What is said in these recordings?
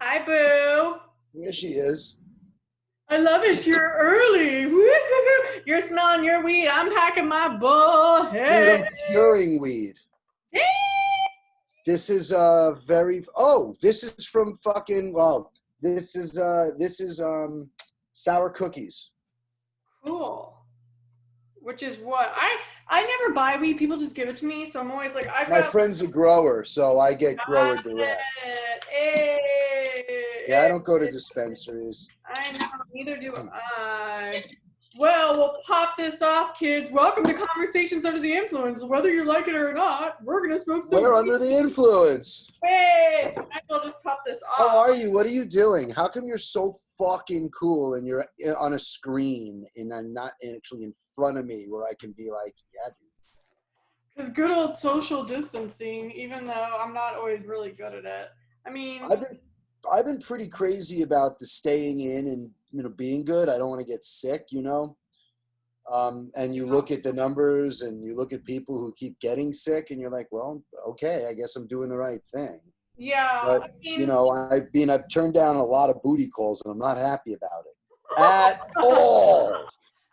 Hi, Boo. Here she is. I love it. You're early. Woo-hoo-hoo. You're smelling your weed. I'm packing my bull. Dude, Hey. I'm curing weed. This is this is from fucking this is sour cookies. Cool. Which is what I never buy weed. People just give it to me. So I'm always like, I've My got friend's a grower, so I get grower direct. it. Hey. Yeah, I don't go to dispensaries. I know, neither do I. Well, we'll pop this off, kids. Welcome to Conversations Under the Influence. Whether you like it or not, we're going to smoke some We're weed. under the influence. Hey, so might as well just pop this How off. are you? What are you doing? How come you're so fucking cool and you're on a screen and I'm not actually in front of me where I can be like, yeah, dude. Because good old social distancing, even though I'm not always really good at it. I mean, I've been pretty crazy about the staying in and being good. I don't want to get sick. And you look at the numbers and you look at people who keep getting sick and you're like, well, okay, I guess I'm doing the right thing. yeah. But I've turned down a lot of booty calls and I'm not happy about it at all.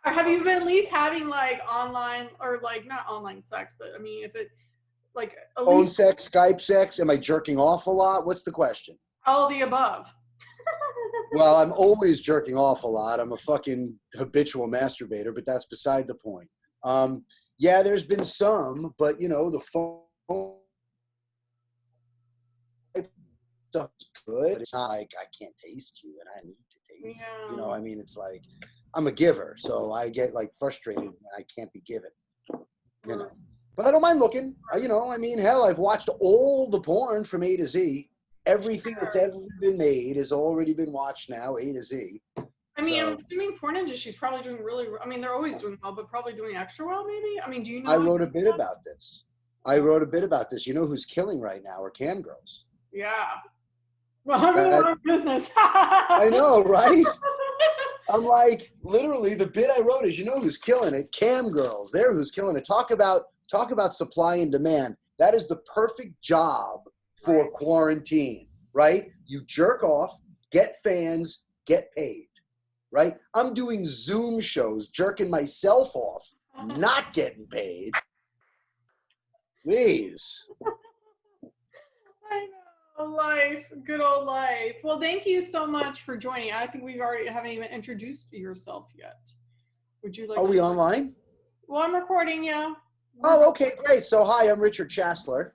Or have you been at least having like online or like not online sex, but I mean, if it like at Phone least sex, Skype sex. Am I jerking off a lot? What's the question? all of the above. Well, I'm always jerking off a lot. I'm a fucking habitual masturbator, but that's beside the point. Yeah, there's been some, but the phone stuff's good. It's not like I can't taste you and I need to taste. Yeah. I mean, it's like I'm a giver, so I get like frustrated when I can't be given. But I don't mind looking. I mean, hell, I've watched all the porn from A to Z. Everything that's ever been made has already been watched now, A to Z. I mean, I'm assuming porn industry's probably doing really. I mean, they're always doing well, but probably doing extra well, maybe. I mean, do you know? I wrote a bit about this. You know who's killing right now are cam girls. Yeah. Well, I'm in the wrong business. I know, right? I'm like, literally, the bit I wrote is, who's killing it? Cam girls. They're who's killing it. Talk about supply and demand. That is the perfect job for quarantine, right? You jerk off, get fans, get paid, right? I'm doing Zoom shows, jerking myself off, not getting paid. Please. I know, life, good old life. Well, thank you so much for joining. I think we haven't even introduced yourself yet. Would you like? Are we online? Well, I'm recording, yeah. Oh, okay, great. So, hi, I'm Richard Chassler.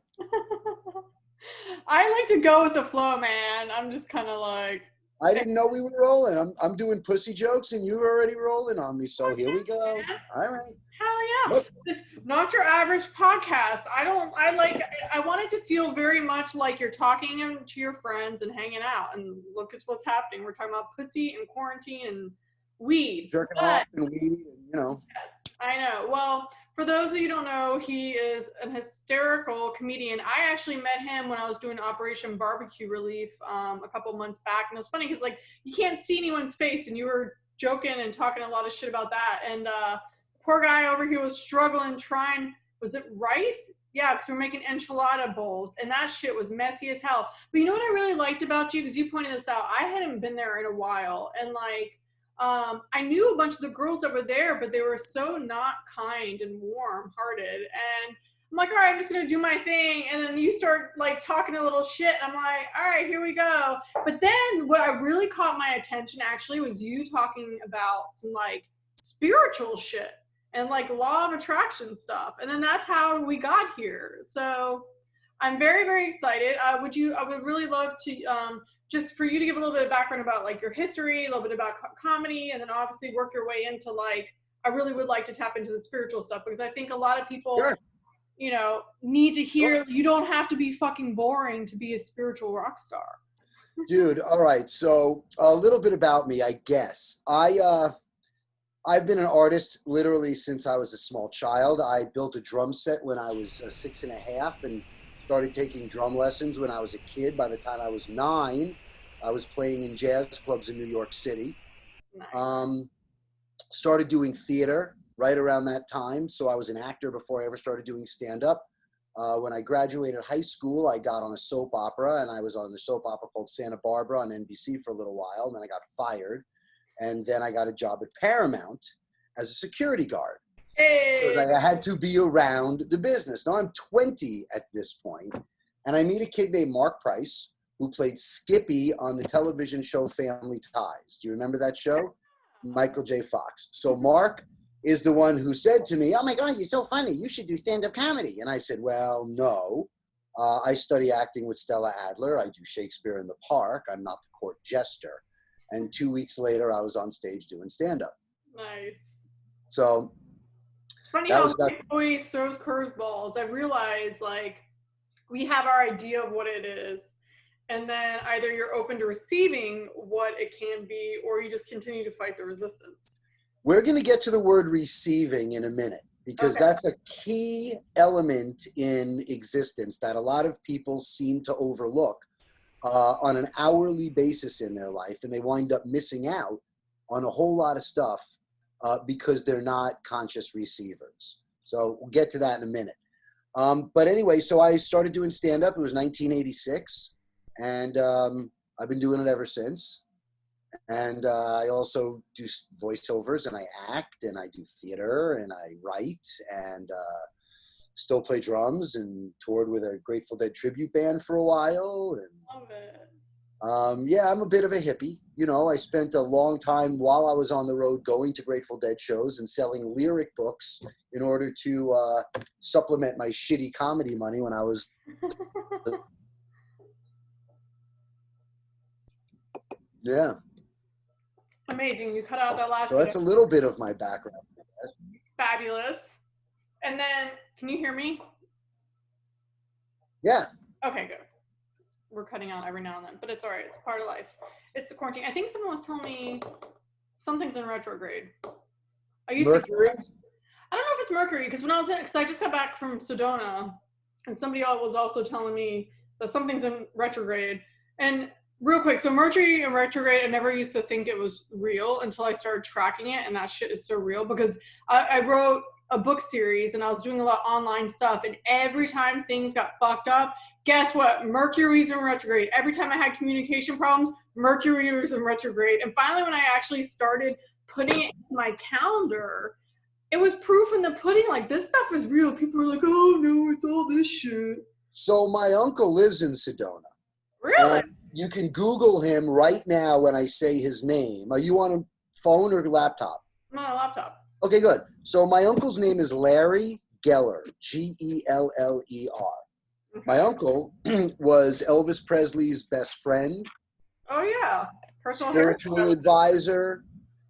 I like to go with the flow, man. I'm just kind of like. I didn't know we were rolling. I'm doing pussy jokes, and you were already rolling on me. So here we go. All right. Hell yeah! It's not your average podcast. I want it to feel very much like you're talking to your friends and hanging out. And look at what's happening. We're talking about pussy and quarantine and weed. Jerking off and weed, Yes, I know. Well, for those of you who don't know, he is an hysterical comedian. I actually met him when I was doing Operation Barbecue Relief a couple months back. And it was funny because, like, you can't see anyone's face, and you were joking and talking a lot of shit about that. And poor guy over here was struggling trying, was it rice? Yeah, because we're making enchilada bowls, and that shit was messy as hell. But you know what I really liked about you? Because you pointed this out. I hadn't been there in a while, and like, I knew a bunch of the girls that were there, but they were so not kind and warm-hearted. And I'm like, all right, I'm just gonna do my thing. And then you start like talking a little shit. And I'm like, all right, here we go. But then what I really caught my attention actually was you talking about some like spiritual shit and like law of attraction stuff. And then that's how we got here. So I'm very, very excited. I would really love to, just for you to give a little bit of background about like your history, a little bit about comedy, and then obviously work your way into like, I really would like to tap into the spiritual stuff because I think a lot of people, Sure. Need to hear, you don't have to be fucking boring to be a spiritual rock star. Dude, all right. So a little bit about me, I guess. I've been an artist literally since I was a small child. I built a drum set when I was 6.5 and started taking drum lessons when I was a kid. By the time I was 9, I was playing in jazz clubs in New York City. Nice. Started doing theater right around that time. So I was an actor before I ever started doing stand-up. When I graduated high school, I got on a soap opera, and I was on the soap opera called Santa Barbara on NBC for a little while, and then I got fired. And then I got a job at Paramount as a security guard. Because Hey. I had to be around the business. Now I'm 20 at this point, and I meet a kid named Mark Price who played Skippy on the television show Family Ties. Do you remember that show? Michael J. Fox. So Mark is the one who said to me, "Oh my God, you're so funny. You should do stand-up comedy." And I said, "Well, no. I study acting with Stella Adler. I do Shakespeare in the Park. I'm not the court jester." And 2 weeks later, I was on stage doing stand-up. Nice. So It's funny that how was about life always throws curveballs. I realize like we have our idea of what it is, and then either you're open to receiving what it can be, or you just continue to fight the resistance. We're going to get to the word receiving in a minute, because Okay. that's a key element in existence that a lot of people seem to overlook on an hourly basis in their life, and they wind up missing out on a whole lot of stuff because they're not conscious receivers. So we'll get to that in a minute. But anyway, so I started doing stand-up. It was 1986, and I've been doing it ever since. And I also do voiceovers, and I act, and I do theater, and I write, and still play drums, and toured with a Grateful Dead tribute band for a while. And Love it. yeah, I'm a bit of a hippie. You know, I spent a long time while I was on the road going to Grateful Dead shows and selling lyric books in order to supplement my shitty comedy money when I was. Yeah. Amazing. You cut out that last So bit. that's a little bit of my background. Fabulous. And then, can you hear me? Yeah. Okay, good. We're cutting out every now and then, but it's all right. It's part of life. It's the quarantine. I think someone was telling me something's in retrograde. I used Mercury? to. I don't know if it's Mercury, because when I was in, because I just got back from Sedona, and somebody else was also telling me that something's in retrograde. And real quick, so Mercury in retrograde, I never used to think it was real until I started tracking it, and that shit is so real, because I wrote a book series and I was doing a lot of online stuff, and every time things got fucked up, guess what? Mercury's in retrograde. Every time I had communication problems, Mercury was in retrograde. And finally, when I actually started putting it in my calendar, it was proof in the pudding. Like, this stuff is real. People are like, "Oh no, it's all this shit." So my uncle lives in Sedona. Really? And you can Google him right now when I say his name. Are you on a phone or laptop? I'm on a laptop. Okay, good. So my uncle's name is Larry Geller, Geller. Okay. My uncle was Elvis Presley's best friend, Oh yeah, personal spiritual hair. advisor,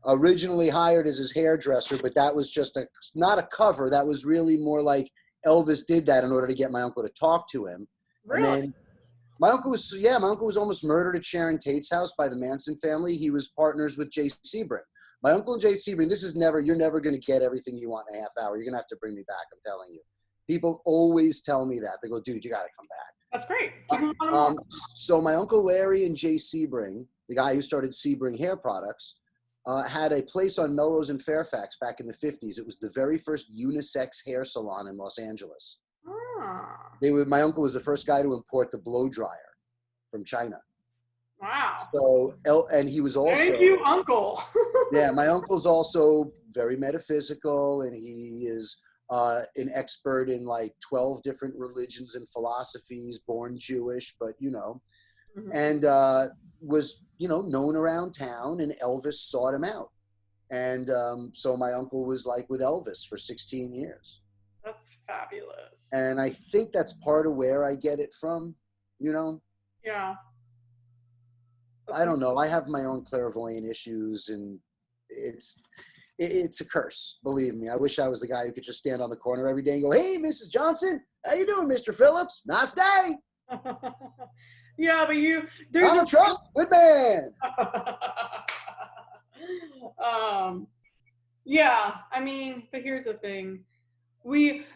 originally hired as his hairdresser, but that was just not a cover. That was really more like Elvis did that in order to get my uncle to talk to him. And Really? then my uncle was almost murdered at Sharon Tate's house by the Manson family. He was partners with Jay Sebring. My uncle and Jay Sebring, you're never going to get everything you want in a half hour. You're going to have to bring me back, I'm telling you. People always tell me that. They go, "Dude, you got to come back." That's great. Keep them on So my uncle Larry and Jay Sebring, the guy who started Sebring Hair Products, had a place on Melrose and Fairfax back in the 50s. It was the very first unisex hair salon in Los Angeles. Ah, My uncle was the first guy to import the blow dryer from China. wow. So, and he was also, Thank you, Uncle. yeah, my uncle's also very metaphysical, and he is an expert in like 12 different religions and philosophies, born Jewish, but, Mhm. and was, known around town, and Elvis sought him out. And so my uncle was like with Elvis for 16 years. That's fabulous. And I think that's part of where I get it from, Yeah. I don't know. I have my own clairvoyant issues, and it's a curse. Believe me. I wish I was the guy who could just stand on the corner every day and go, "Hey, Mrs. Johnson, how you doing, Mr. Phillips? Nice day. Yeah, but there's Donald Trump, good man." Yeah, I mean, but here's the thing.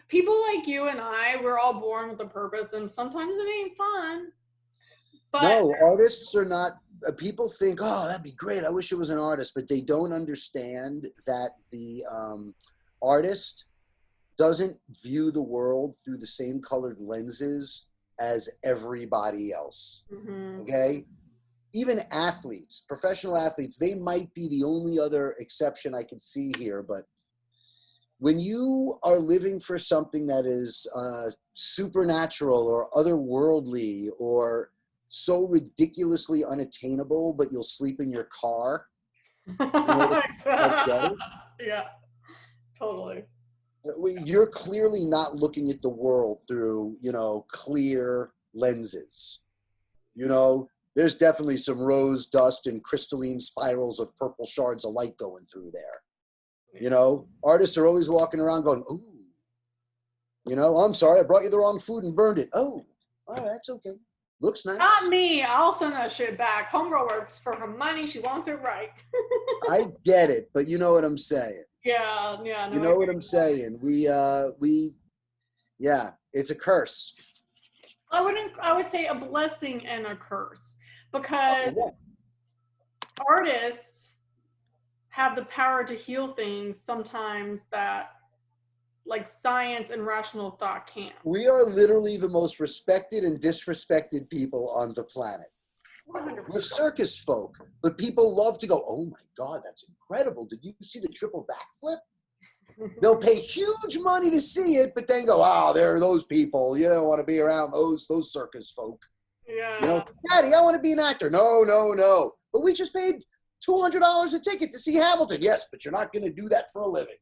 People like you and we're all born with a purpose, and sometimes it ain't fun. But No, artists are not. People think, "Oh, that'd be great. I wish it was an artist," but they don't understand that the artist doesn't view the world through the same colored lenses as everybody else. Mm-hmm. Okay? Even athletes, professional athletes, they might be the only other exception I can see here, but when you are living for something that is supernatural or otherworldly or so ridiculously unattainable, but you'll sleep in your car in order to get it, Yeah, totally. you're clearly not looking at the world through, clear lenses. There's definitely some rose dust and crystalline spirals of purple shards of light going through there. Artists are always walking around going, ooh, I'm sorry, I brought you the wrong food and burned it. Oh, all right, that's okay. Looks nice. Not me. I'll send that shit back. Homegirl works for her money. She wants it right. I get it, but you know what I'm saying. Yeah. No, you know what I'm saying. Yeah, it's a curse. I would say a blessing and a curse, because artists have the power to heal things sometimes that like science and rational thought can't. We are literally the most respected and disrespected people on the planet. 100%. We're circus folk, but people love to go, oh my God, that's incredible. Did you see the triple backflip? They'll pay huge money to see it, but then go, oh, there are those people. You don't want to be around those circus folk. Yeah. Daddy, I want to be an actor. No. But we just paid $200 a ticket to see Hamilton. Yes, but you're not going to do that for a living.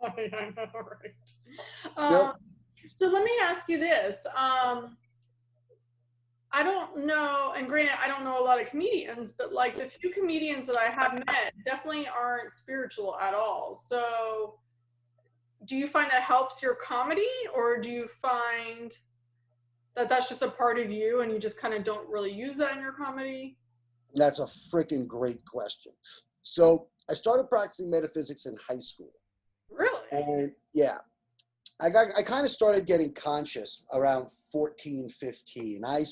I know, right? So let me ask you this. I don't know, and granted, I don't know a lot of comedians, but like the few comedians that I have met definitely aren't spiritual at all. So do you find that helps your comedy, or do you find that that's just a part of you and you just kind of don't really use that in your comedy? That's a freaking great question. So I started practicing metaphysics in high school. Really? And yeah, I kind of started getting conscious around 14, 15. I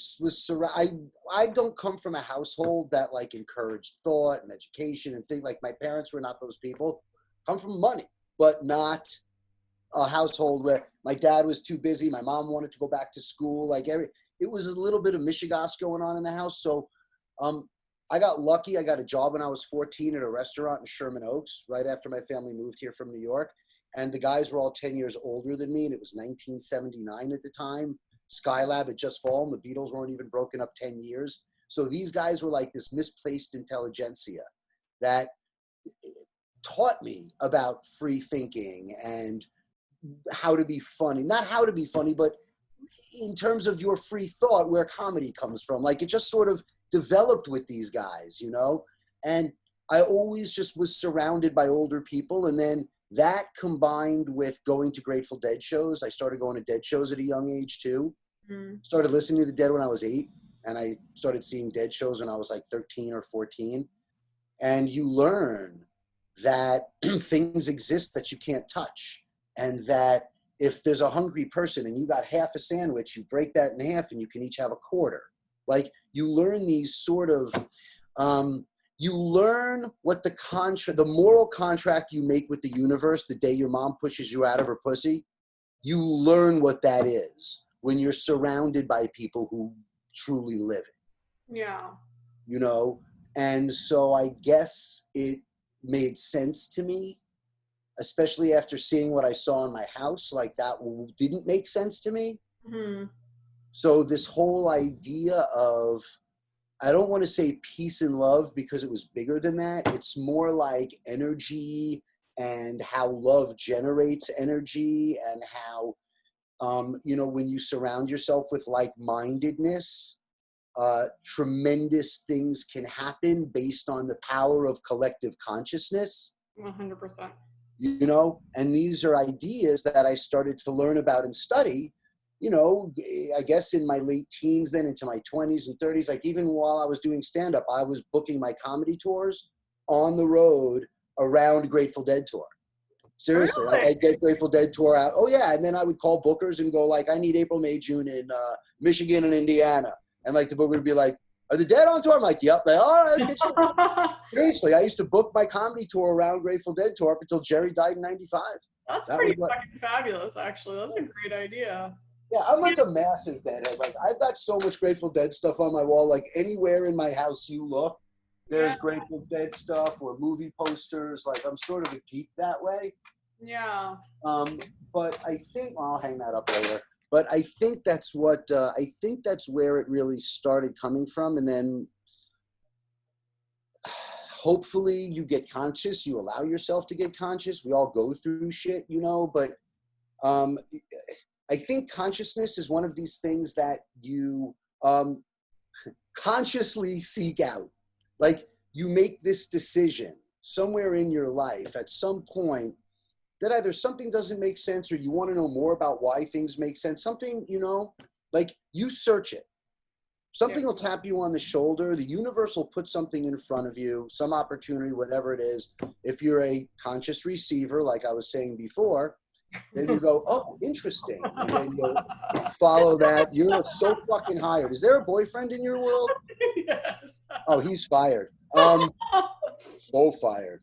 don't come from a household that like encouraged thought and education and things. Like my parents were not those people. Come from money, but not a household where my dad was too busy. My mom wanted to go back to school. It was a little bit of mishigas going on in the house. So I got lucky. I got a job when I was 14 at a restaurant in Sherman Oaks right after my family moved here from New York. And the guys were all 10 years older than me, and it was 1979 at the time. Skylab had just fallen. The Beatles weren't even broken up 10 years. So these guys were like this misplaced intelligentsia that taught me about free thinking and how to be funny. Not how to be funny, but in terms of your free thought, where comedy comes from. Like it just sort of developed with these guys, And I always just was surrounded by older people, and then that combined with going to Grateful Dead shows. I started going to Dead shows at a young age too. Started listening to the Dead when I was 8, and I started seeing Dead shows when I was like 13 or 14. And you learn that things exist that you can't touch, and that if there's a hungry person and you got half a sandwich, you break that in half and you can each have a quarter. Like you learn these sort of you learn what the moral contract you make with the universe the day your mom pushes you out of her pussy. You learn what that is when you're surrounded by people who truly live it. Yeah. And so I guess it made sense to me, especially after seeing what I saw in my house. Like that didn't make sense to me. Mm-hmm. So this whole idea of, I don't want to say peace and love because it was bigger than that. It's more like energy and how love generates energy, and how, when you surround yourself with like-mindedness, tremendous things can happen based on the power of collective consciousness. 100%. And these are ideas that I started to learn about and study, I guess in my late teens, then into my 20s and 30s. Like even while I was doing stand-up, I was booking my comedy tours on the road around Grateful Dead tour. Seriously, Really? I'd get Grateful Dead tour out. Oh yeah, and then I would call bookers and go like, I need April, May, June in Michigan and Indiana. And like the booker would be like, Are the Dead on tour? I'm like, yep, they are. Let's get you. Seriously, I used to book my comedy tour around Grateful Dead tour up until Jerry died in '95. That's That was pretty what. fucking fabulous, actually. That's a great idea. Yeah, I'm like a massive Deadhead. Like I've got so much Grateful Dead stuff on my wall. Like anywhere in my house you look, there's Yeah. Grateful Dead stuff or movie posters. Like I'm sort of a geek that way. Yeah. But I think I'll hang that up later. But I think that's what I think that's where it really started coming from, and then hopefully you get conscious. You allow yourself to get conscious. We all go through shit, you know. But I think consciousness is one of these things that you consciously seek out. Like you make this decision somewhere in your life at some point that either something doesn't make sense or you want to know more about why things make sense. Something, you know, like you search it. Something will tap you on the shoulder. The universe will put something in front of you, some opportunity, whatever it is. If you're a conscious receiver, like I was saying before, then you go, oh, interesting. And then you follow that. You're so fucking hired. Is there a boyfriend in your world? Yes. Oh, he's fired. So fired.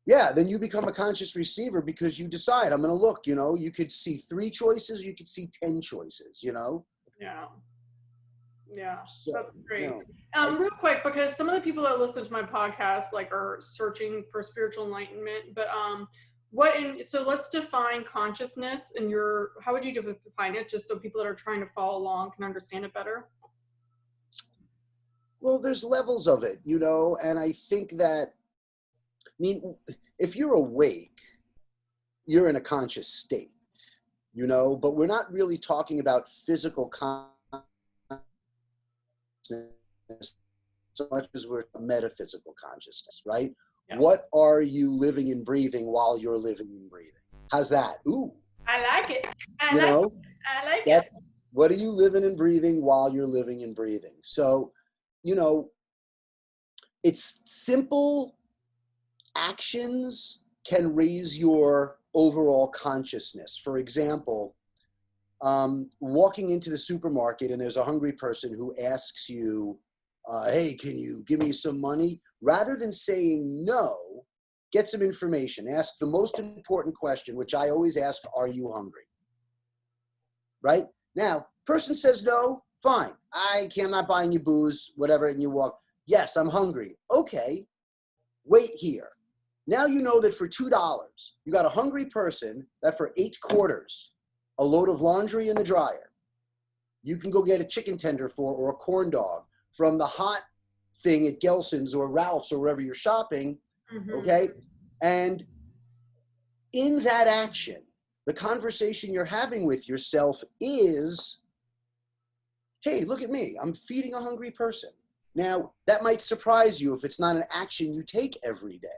Yeah, then you become a conscious receiver because you decide, I'm going to look, you know, you could see 3 choices, you could see 10 choices, you know? Yeah. Yeah, So, that's great. you know, Real quick, because some of the people that listen to my podcast like are searching for spiritual enlightenment, but so let's define consciousness and how would you define it, just so people that are trying to follow along can understand it better? well, there's levels of it, you know, and I think that, I mean, if you're awake, you're in a conscious state, you know, but we're not really talking about physical consciousness so much as we're metaphysical consciousness, right? Yeah. What are you living and breathing while you're living and breathing? How's that? Ooh. I like it. I like it. What are you living and breathing while you're living and breathing? So, you know, it's simple actions can raise your overall consciousness. For example, walking into the supermarket and there's a hungry person who asks you, hey, can you give me some money? Rather than saying no, get some information. Ask the most important question, which I always ask, are you hungry? Right? Now, person says no, fine. I'm not buying you booze, whatever, and you walk. Yes, I'm hungry. Okay, wait here. Now you know that for $2, you got a hungry person that for 8 quarters, a load of laundry in the dryer, you can go get a chicken tender for or a corn dog from the hot thing at Gelson's or Ralph's or wherever you're shopping, okay? And in that action, the conversation you're having with yourself is, hey, look at me, I'm feeding a hungry person. Now, that might surprise you if it's not an action you take every day,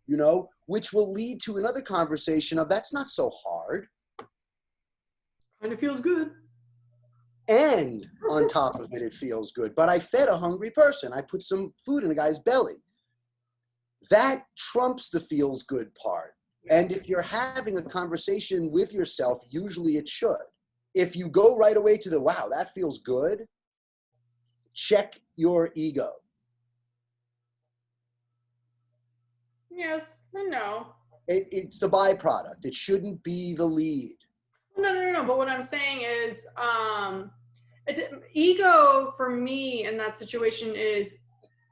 you know, which will lead to another conversation of that's not so hard. And it feels good. And on top of it, it feels good. But I fed a hungry person. I put some food in a guy's belly. That trumps the feels good part. And if you're having a conversation with yourself, usually it should. If you go right away to the, wow, that feels good, check your ego. Yes, I know. It's the byproduct. It shouldn't be the lead. No. But what I'm saying is, ego for me in that situation is,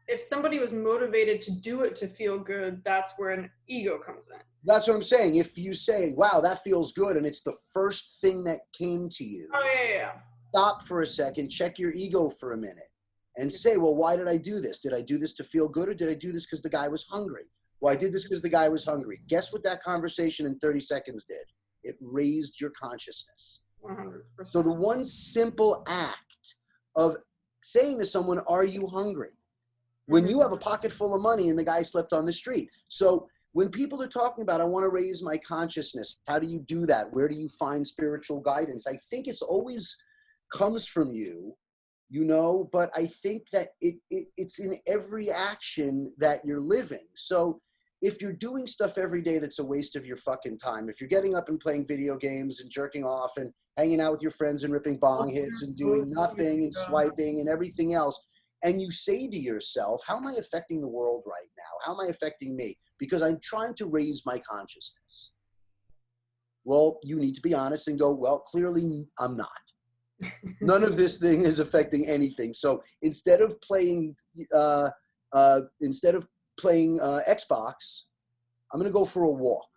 if somebody was motivated to do it to feel good, that's where an ego comes in. That's what I'm saying. If you say, wow, that feels good, and it's the first thing that came to you. Oh, yeah. Stop for a second, check your ego for a minute, and say, well, why did I do this? Did I do this to feel good, or did I do this because the guy was hungry? Well, I did this because the guy was hungry. Guess what that conversation in 30 seconds did? It raised your consciousness. 100%. So the one simple act of saying to someone, are you hungry? When you have a pocket full of money and the guy slept on the street. So when people are talking about, I want to raise my consciousness, how do you do that? Where do you find spiritual guidance? I think it's always comes from you, you know, but I think that it's in every action that you're living. So if you're doing stuff every day that's a waste of your fucking time, if you're getting up and playing video games and jerking off and hanging out with your friends and ripping bong hits and doing nothing and swiping and everything else, and you say to yourself, how am I affecting the world right now? How am I affecting me? Because I'm trying to raise my consciousness. Well, you need to be honest and go, well, clearly I'm not. None of this thing is affecting anything. So instead of playing Xbox, I'm going to go for a walk.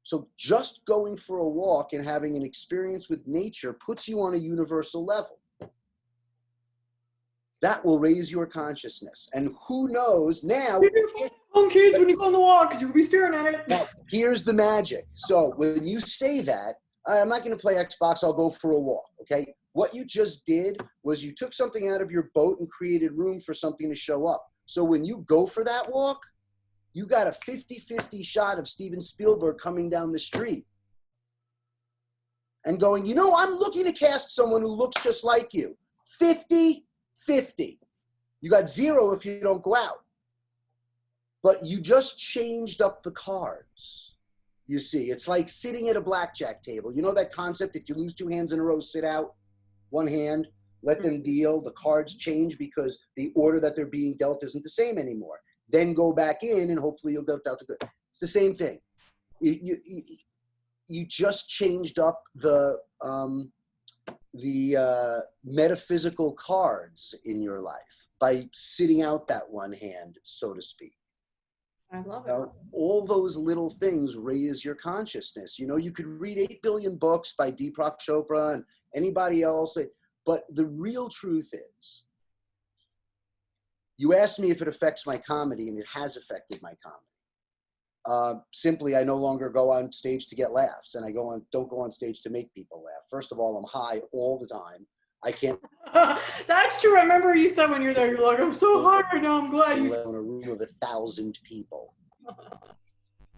So just going for a walk and having an experience with nature puts you on a universal level. That will raise your consciousness. And who knows now. On kids when you go on the walk because you'll be staring at it. Now, here's the magic. So when you say that, I'm not going to play Xbox, I'll go for a walk, okay? What you just did was you took something out of your boat and created room for something to show up. So when you go for that walk, you got a 50-50 shot of Steven Spielberg coming down the street and going, you know, I'm looking to cast someone who looks just like you. 50-50. You got 0 if you don't go out. But you just changed up the cards. You see, it's like sitting at a blackjack table. You know that concept, if you lose 2 hands in a row, sit out one hand, let them deal. The cards change because the order that they're being dealt isn't the same anymore. Then go back in and hopefully you'll get dealt the good. It's the same thing. You just changed up the metaphysical cards in your life by sitting out that one hand, so to speak. I love it. All those little things raise your consciousness. You know, you could read 8 billion books by Deepak Chopra and anybody else, but the real truth is, you asked me if it affects my comedy, and it has affected my comedy. Simply, I no longer go on stage to get laughs, and I don't go on stage to make people laugh. First of all, I'm high all the time. I can't. That's true. I remember you said when you're there, you're like, I'm so high right now. I'm glad you. In a room of 1,000 people.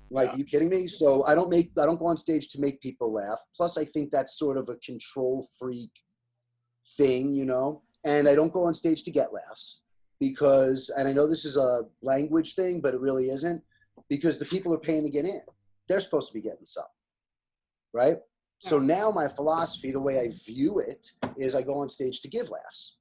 Like, are you kidding me? So I don't go on stage to make people laugh. Plus, I think that's sort of a control freak thing, you know. And I don't go on stage to get laughs because, and I know this is a language thing, but it really isn't, because the people are paying to get in. They're supposed to be getting some, right? So now my philosophy, the way I view it, is I go on stage to give laughs.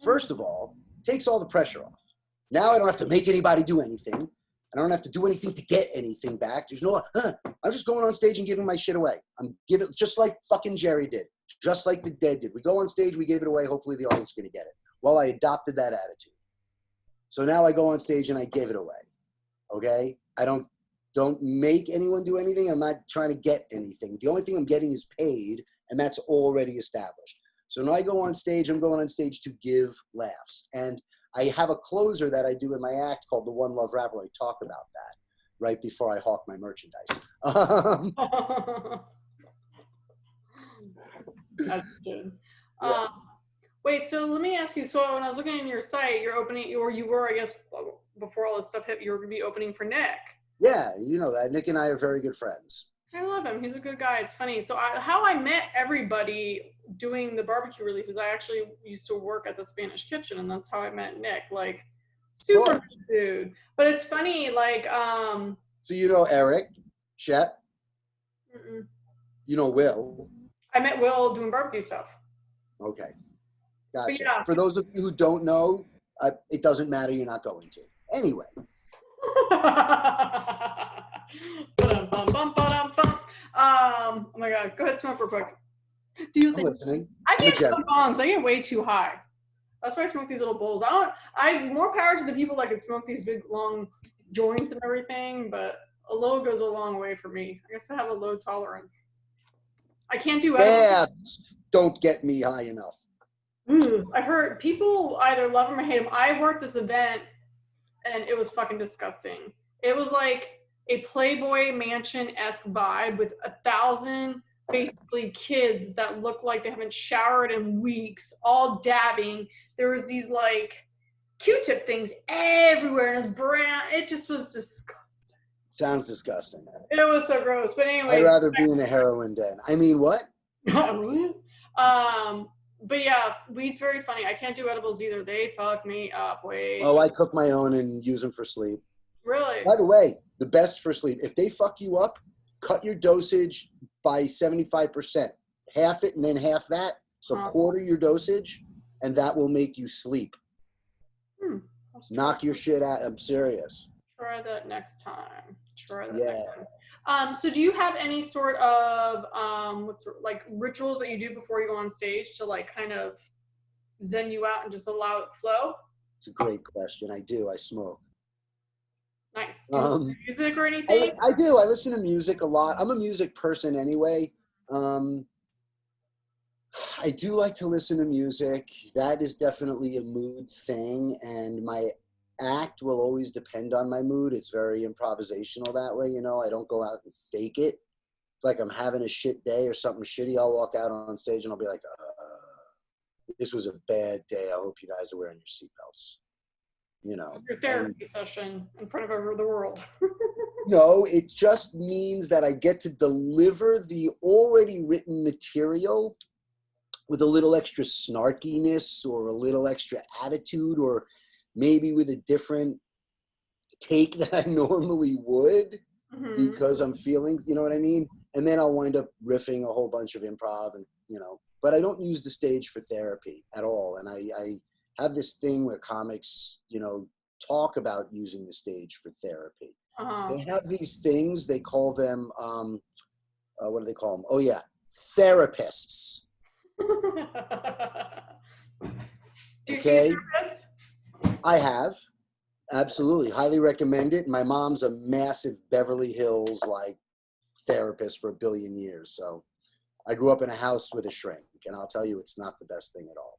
First of all, takes all the pressure off. Now I don't have to make anybody do anything. I don't have to do anything to get anything back. There's no, I'm just going on stage and giving my shit away. I'm giving, just like fucking Jerry did, just like the Dead did. We go on stage, we give it away. Hopefully the audience is going to get it. Well, I adopted that attitude. So now I go on stage and I give it away. Okay? I don't make anyone do anything. I'm not trying to get anything. The only thing I'm getting is paid, and that's already established. So when I go on stage, I'm going on stage to give laughs. And I have a closer that I do in my act called the One Love Rap, where I talk about that right before I hawk my merchandise. That's good. Yeah. Wait, so let me ask you. So when I was looking at your site, you're opening, or you were, I guess, before all this stuff hit, you were going to be opening for Nick. Yeah, you know that. Nick and I are very good friends. I love him. He's a good guy. It's funny. So how I met everybody doing the barbecue relief is I actually used to work at the Spanish Kitchen, and that's how I met Nick. Like, super good dude. But it's funny, like, So you know Eric, Chet? Mm-mm. You know Will? I met Will doing barbecue stuff. Okay. Gotcha. Yeah. For those of you who don't know, it doesn't matter. You're not going to. Anyway. Oh my God. Go ahead, smoke real quick. Do you think? Listening. I can't smoke bongs. I get way too high. That's why I smoke these little bowls. More power to the people that could smoke these big, long joints and everything, but a little goes a long way for me. I guess I have a low tolerance. I can't do edibles. Don't get me high enough. I heard people either love them or hate them. I worked this event and it was fucking disgusting. It was like a Playboy Mansion-esque vibe with 1,000 basically kids that look like they haven't showered in weeks, all dabbing. There was these like Q-tip things everywhere, and it was brown. It just was disgusting. Sounds disgusting. It was so gross. But anyways, I'd rather be in a heroin den. I mean, what? But yeah, weed's very funny. I can't do edibles either. They fuck me up. Wait. Oh, I cook my own and use them for sleep. Really? By the way, the best for sleep, if they fuck you up, cut your dosage by 75%. Half it and then half that. So quarter your dosage, and that will make you sleep. Knock your shit out. I'm serious. Try that next time. Yeah. So do you have any sort of like rituals that you do before you go on stage to like kind of zen you out and just allow it to flow? It's a great question. I do. I smoke. Nice. Do you listen to music or anything? I do. I listen to music a lot. I'm a music person anyway. I do like to listen to music. That is definitely a mood thing, and my act will always depend on my mood. It's very improvisational that way, you know. I don't go out and fake it. It's like I'm having a shit day or something shitty. I'll walk out on stage and I'll be like, this was a bad day. I hope you guys are wearing your seatbelts. You know. Your therapy session in front of the world. No, it just means that I get to deliver the already written material with a little extra snarkiness or a little extra attitude, or maybe with a different take than I normally would, because I'm feeling, you know what I mean? And then I'll wind up riffing a whole bunch of improv, and, you know, but I don't use the stage for therapy at all. And I have this thing where comics, you know, talk about using the stage for therapy. They have these things, they call them, what do they call them? Oh yeah, therapists. Do you see a therapist? I have. Absolutely. Highly recommend it. My mom's a massive Beverly Hills like therapist for a billion years. So I grew up in a house with a shrink, and I'll tell you, it's not the best thing at all.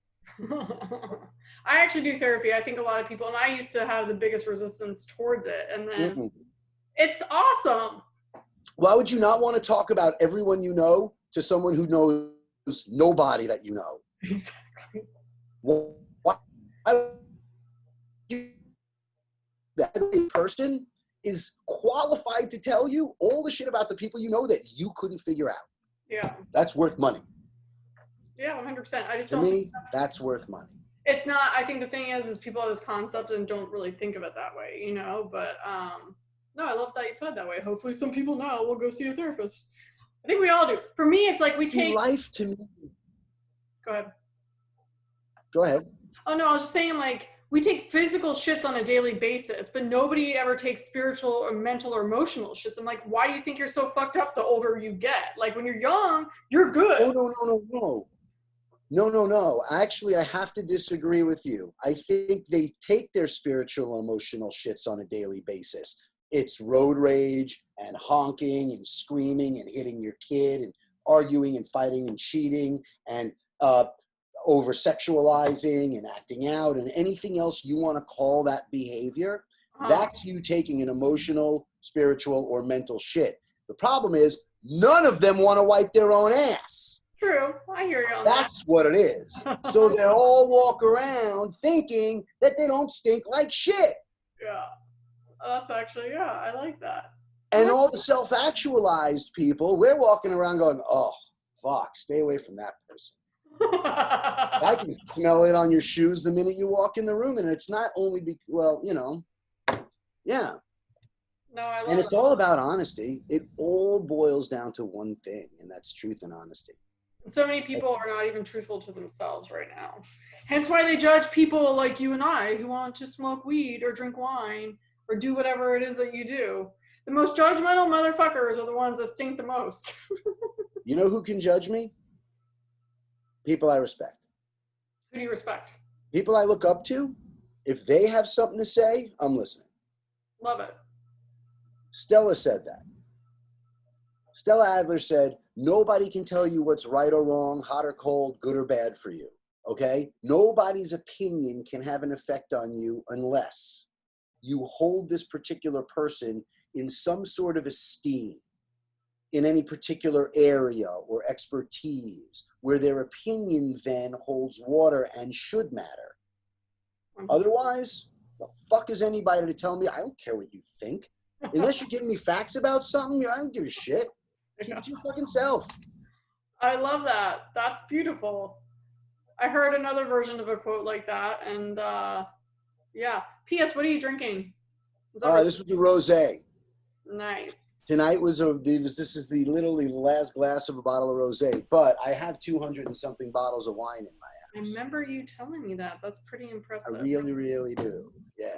I actually do therapy. I think a lot of people, and I used to have the biggest resistance towards it. And then it's awesome. Why would you not want to talk about everyone you know to someone who knows nobody that you know? Exactly. Why? That person is qualified to tell you all the shit about the people you know that you couldn't figure out. Yeah. That's worth money. Yeah, 100%. I just to don't. me, that's worth money. It's not. I think the thing is people have this concept and don't really think of it that way, you know. But no, I love that you put it that way. Hopefully, some people now will go see a therapist. I think we all do. For me, it's like we take life to me. Go ahead. Go ahead. Oh no, I was just saying like we take physical shits on a daily basis, but nobody ever takes spiritual or mental or emotional shits. I'm like, why do you think you're so fucked up the older you get? Like when you're young, you're good. Oh, no. Actually, I have to disagree with you. I think they take their spiritual and emotional shits on a daily basis. It's road rage and honking and screaming and hitting your kid and arguing and fighting and cheating and over sexualizing and acting out and anything else you want to call that behavior. That's you taking an emotional, spiritual, or mental shit. The problem is none of them want to wipe their own ass. True. I hear you on that. That's what it is. So they all walk around thinking that they don't stink like shit. Yeah. That's actually, yeah, I like that. And all the self-actualized people, we're walking around going, oh, fuck, stay away from that person. I can smell it on your shoes the minute you walk in the room. And it's not only because, well, you know, yeah. No, I love and it's all about honesty. It all boils down to one thing, and that's truth and honesty. So many people are not even truthful to themselves right now. Hence why they judge people like you and I who want to smoke weed or drink wine or do whatever it is that you do. The most judgmental motherfuckers are the ones that stink the most. You know who can judge me? People I respect. Who do you respect? People I look up to. If they have something to say, I'm listening. Love it. Stella said that. Stella Adler said, nobody can tell you what's right or wrong, hot or cold, good or bad for you. Okay? Nobody's opinion can have an effect on you unless you hold this particular person in some sort of esteem in any particular area or expertise where their opinion then holds water and should matter. Otherwise, the fuck is anybody to tell me? I don't care what you think. Unless you're giving me facts about something, I don't give a shit. Keep it to your fucking self. I love that. That's beautiful. I heard another version of a quote like that. And yeah. P.S. What are you drinking? Is that This was a rosé. nice? Tonight this is literally the last glass of a bottle of rosé, but I have 200 and something bottles of wine in my I house. remember you telling me that. That's pretty I impressive. really, really do. Yeah.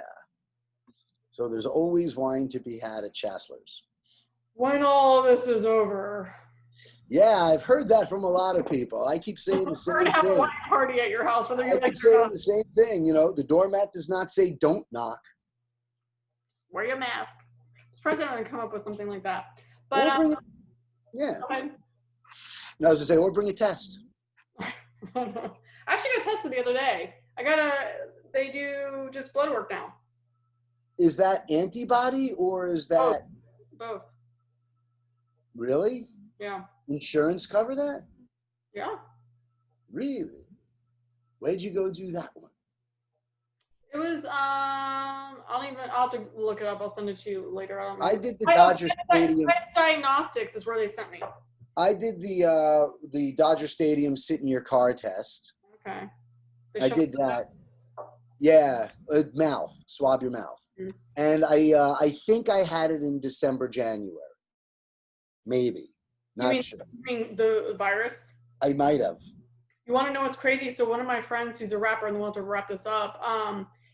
So there's always wine to be had at Chassler's. When all this is over, Yeah, I've heard that from a lot of people. I keep saying the we're gonna same have a thing. wine party at your house, whether you I like keep it or saying not. the same thing. You know, the doormat does not say "Don't knock." Wear your mask. I'm surprised I haven't come up with something like that. But Or bring it. Yeah. go ahead. I was gonna say, or bring a test. I actually got tested the other day. They do just blood work now. Is that antibody or is that Both. really? Yeah. Insurance cover that? Yeah. Really? Where'd you go do that one? It was I'll have to look it up. I'll send it to you later. I don't know. I did the Dodger Stadium. Diagnostics is where they sent me. I did the Dodger Stadium sit in your car test. Okay. I did that. Yeah, mouth, swab your mouth. Mm-hmm. And I think I had it in December, January. Maybe. Not sure. You mean the virus? I might have. You want to know what's crazy? So one of my friends who's a rapper, and we'll have to wrap this up,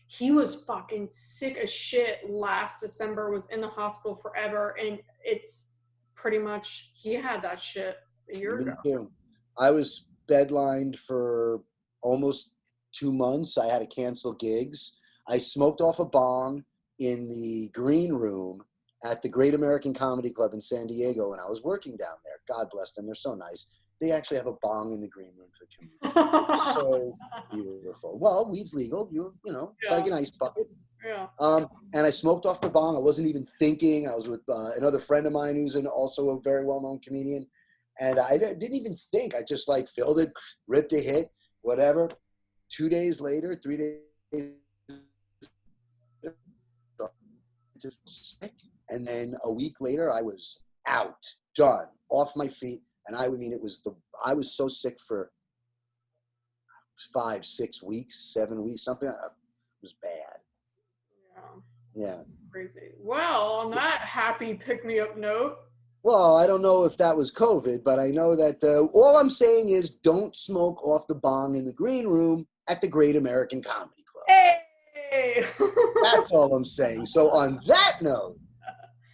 he was fucking sick as shit last December, was in the hospital forever, and it's pretty much, he had that shit a year ago. Me too. I was bedlined for almost 2 months. I had to cancel gigs. I smoked off a bong in the green room at the Great American Comedy Club in San Diego when I was working down there. God bless them. They're so nice. They actually have a bong in the green room for the comedians. So beautiful. Well, weed's legal. You know, it's like an ice bucket. Yeah. And I smoked off the bong. I wasn't even thinking. I was with another friend of mine who's also a very well-known comedian. And I didn't even think. I just like filled it, ripped a hit, whatever. 2 days later, 3 days, just sick. And then a week later, I was out, done, off my feet. And I mean, I was so sick for 5, 6 weeks, 7 weeks, something. It was bad. Yeah. Crazy. Well, on that happy pick-me-up note. Well, I don't know if that was COVID, but I know that all I'm saying is don't smoke off the bong in the green room at the Great American Comedy Club. Hey! That's all I'm saying. So on that note,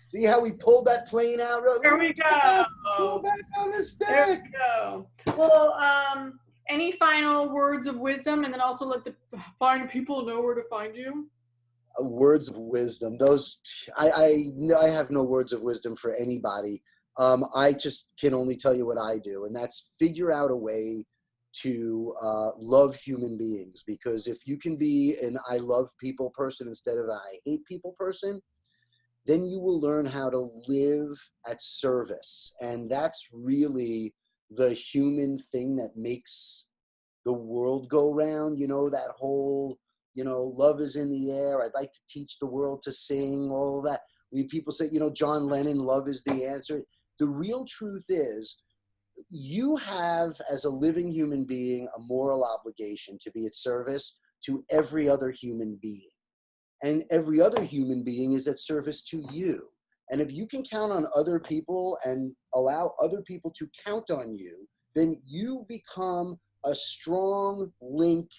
see how we pulled that plane out? There we go. Pull back on the stick. There we go. Well, any final words of wisdom, and then also let the fine people know where to find you? Words of wisdom. Those I have no words of wisdom for anybody. I just can only tell you what I do, and that's figure out a way to love human beings. Because if you can be an I love people person instead of an I hate people person, then you will learn how to live at service. And that's really the human thing that makes the world go round. You know, that whole, you know, love is in the air. I'd like to teach the world to sing, all that. When people say, you know, John Lennon, love is the answer. The real truth is you have, as a living human being, a moral obligation to be at service to every other human being. And every other human being is at service to you. And if you can count on other people and allow other people to count on you, then you become a strong link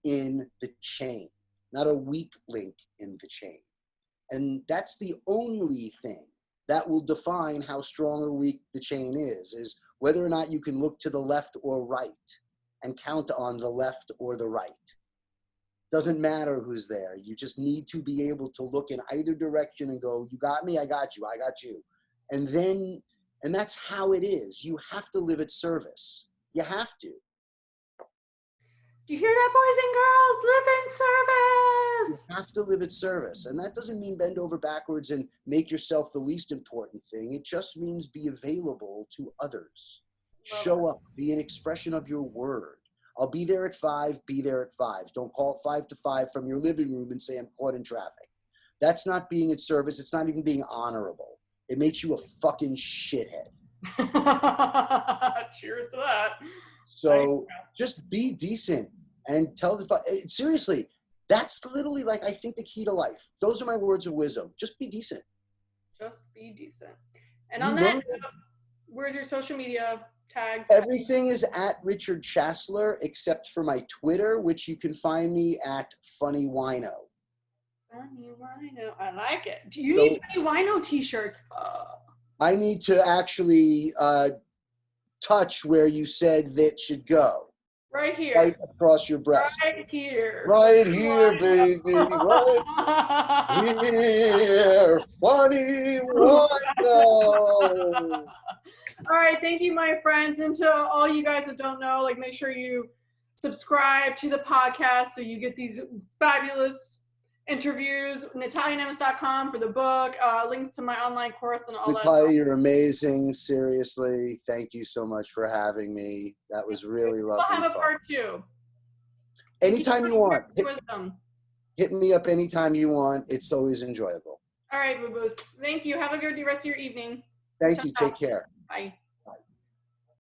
in the chain, not a weak link in the chain. And that's the only thing that will define how strong or weak the chain is whether or not you can look to the left or right and count on the left or the right. Doesn't matter who's there. You just need to be able to look in either direction and go, you got me, I got you, I got you. And that's how it is. You have to live at service. You have to. Do you hear that, boys and girls? Live in service. You have to live at service. And that doesn't mean bend over backwards and make yourself the least important thing. It just means be available to others. Show up, be an expression of your word. I'll be there at 5, be there at 5. Don't call it 5 to 5 from your living room and say I'm caught in traffic. That's not being at service. It's not even being honorable. It makes you a fucking shithead. Cheers to that. So just be decent and tell seriously, That's literally like, I think, the key to life. Those are my words of wisdom. Just be decent. Just be decent. And You on that learn note, where's your social media tags? everything is at Richard Chassler except for my Twitter, which you can find me at Funny Wino. Funny Wino. I like it. Do you So need Funny Wino t-shirts? I need to actually touch where you said that should go. Right here. Right across your breast. Right here. Right here, baby. Right here. Funny Wino. All right, thank you, my friends. And to all you guys that don't know, like, make sure you subscribe to the podcast so you get these fabulous interviews. NataliaNemes.com for the book, links to my online course and all Natallia, that. you're amazing. Seriously, thank you so much for having me. That was really lovely. We'll have a fun. part 2. Anytime you want. Wisdom. Hit me up anytime you want. It's always enjoyable. All right, boo-boos. Thank you. Have a good rest of your evening. Thank you. Take care. Bye.